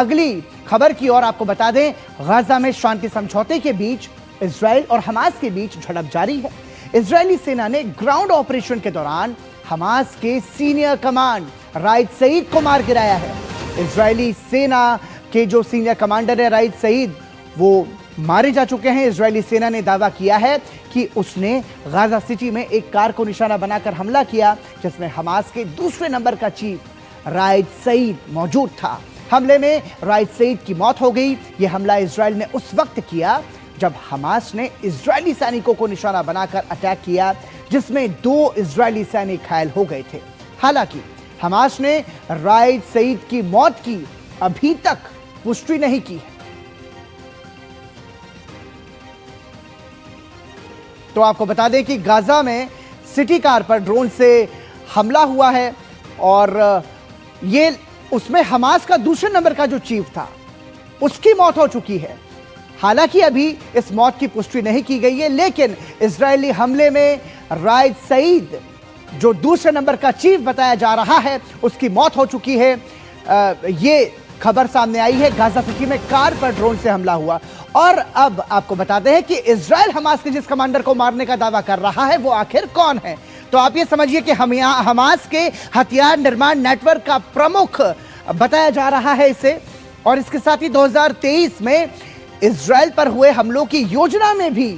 अगली खबर की ओर आपको बता दें, गाजा में शांति समझौते के बीच इजराइल और हमास के बीच झड़प जारी है। इजरायली सेना ने ग्राउंड ऑपरेशन के दौरान हमास के सीनियर कमांड राइद सईद को मार गिराया है। इजरायली सेना के जो सीनियर कमांडर है राइद सईद, वो मारे जा चुके हैं। इजरायली सेना ने दावा किया है कि उसने गाजा सिटी में एक कार को निशाना बनाकर हमला किया, जिसमें हमास के दूसरे नंबर का चीफ राइद सईद मौजूद था। हमले में राइद सईद की मौत हो गई। यह हमला इजराइल ने उस वक्त किया जब हमास ने इजरायली सैनिकों को निशाना बनाकर अटैक किया, जिसमें 2 इजरायली सैनिक घायल हो गए थे। हालांकि हमास ने राइद सईद की मौत की अभी तक पुष्टि नहीं की है। तो आपको बता दें कि गाजा में सिटी कार पर ड्रोन से हमला हुआ है और ये उसमें हमास का दूसरे नंबर का जो चीफ था उसकी मौत हो चुकी है। हालांकि अभी इस मौत की पुष्टि नहीं की गई है, लेकिन इजरायली हमले में राइद सईद जो दूसरे नंबर का चीफ बताया जा रहा है उसकी मौत हो चुकी है। ये खबर सामने आई है। गाजा सिटी में कार पर ड्रोन से हमला हुआ और अब आपको बताते हैं कि इजराइल हमास के जिस कमांडर को मारने का दावा कर रहा है वो आखिर कौन है। तो आप ये समझिए कि हम यहाँ हमास के हथियार निर्माण नेटवर्क का प्रमुख बताया जा रहा है इसे, और इसके साथ ही 2023 में इजराइल पर हुए हमलों की योजना में भी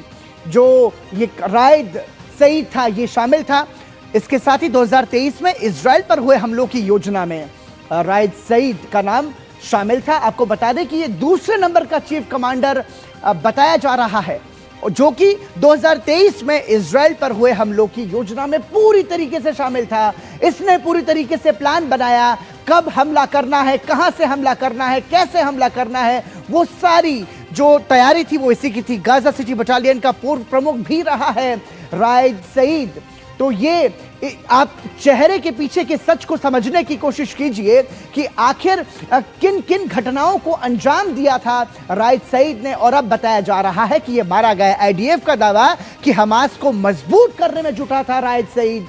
जो ये राइद सईद था ये शामिल था। इसके साथ ही 2023 में इजराइल पर हुए हमलों की योजना में राइद सईद का नाम शामिल था। आपको बता दें कि ये दूसरे नंबर का चीफ कमांडर बताया जा रहा है, जो कि 2023 में इजराइल पर हुए हमलों की योजना में पूरी तरीके से शामिल था। इसने पूरी तरीके से प्लान बनाया, कब हमला करना है, कहां से हमला करना है, कैसे हमला करना है, वो सारी जो तैयारी थी वो इसी की थी। गाजा सिटी बटालियन का पूर्व प्रमुख भी रहा है राइद सईद। तो ये आप चेहरे के पीछे के सच को समझने की कोशिश कीजिए कि आखिर किन किन घटनाओं को अंजाम दिया था राइद सईद ने, और अब बताया जा रहा है कि ये मारा गया। आईडीएफ का दावा कि हमास को मजबूत करने में जुटा था राइद सईद।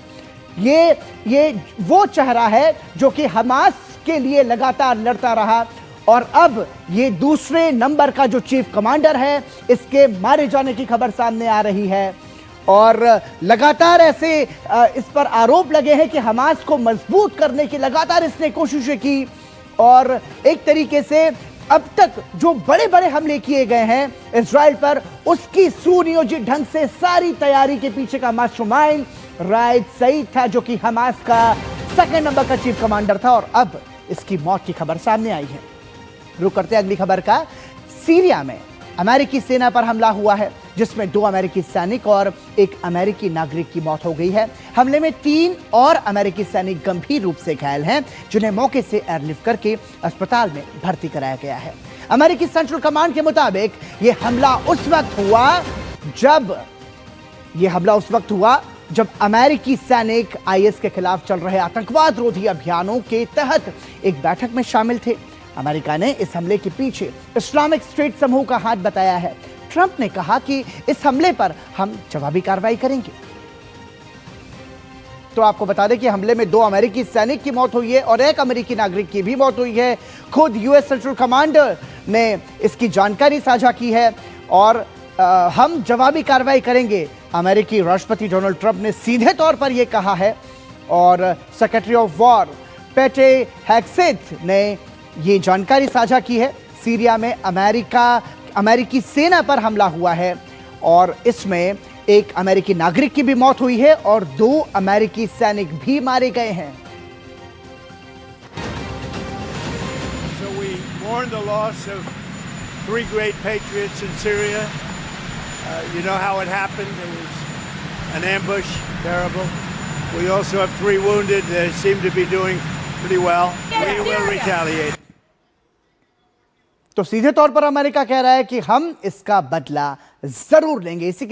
ये वो चेहरा है जो कि हमास के लिए लगातार लड़ता रहा, और अब ये दूसरे नंबर का जो चीफ कमांडर है इसके मारे जाने की खबर सामने आ रही है। और लगातार ऐसे इस पर आरोप लगे हैं कि हमास को मजबूत करने की लगातार इसने कोशिशें की, और एक तरीके से अब तक जो बड़े बड़े हमले किए गए हैं इजराइल पर, उसकी सुनियोजित ढंग से सारी तैयारी के पीछे का मास्टरमाइंड राइद सईद था, जो कि हमास का सेकंड नंबर का चीफ कमांडर था, और अब इसकी मौत की खबर सामने आई है। रुक करते अगली खबर का। सीरिया में अमेरिकी सेना पर हमला हुआ है, जिसमें 2 अमेरिकी सैनिक और 1 अमेरिकी नागरिक की मौत हो गई है। हमले में 3 और अमेरिकी सैनिक गंभीर रूप से घायल हैं, जिन्हें मौके से एयरलिफ्ट करके अस्पताल में भर्ती कराया गया है। अमेरिकी सेंट्रल कमांड के मुताबिक यह हमला उस वक्त हुआ जब अमेरिकी सैनिक आईएस के खिलाफ चल रहे आतंकवाद रोधी अभियानों के तहत एक बैठक में शामिल थे। अमेरिका ने इस हमले के पीछे इस्लामिक स्टेट समूह का हाथ बताया है। ट्रंप ने कहा कि इस हमले पर हम जवाबी कार्रवाई करेंगे। तो आपको बता दें कि हमले में 2 अमेरिकी सैनिक की मौत हुई है और 1 अमेरिकी नागरिक की भी मौत हुई है। खुद यूएस सेंट्रल कमांडर ने इसकी जानकारी साझा की है, और हम जवाबी कार्रवाई करेंगे। अमेरिकी राष्ट्रपति डोनाल्ड ट्रंप ने सीधे तौर पर यह कहा है, और सेक्रेटरी ऑफ वॉर पेटे हेग्सेथ ने ये जानकारी साझा की है। सीरिया में अमेरिकी सेना पर हमला हुआ है, और इसमें 1 अमेरिकी नागरिक की भी मौत हुई है और 2 अमेरिकी सैनिक भी मारे गए हैं। So we mourn the loss of 3 great patriots in Syria. You know how it happened. It was an ambush, terrible. We also have 3 wounded. They seem to be doing pretty well. We will retaliate. तो सीधे तौर पर America कह रहा है कि हम इसका बदला जरूर लेंगे। इसी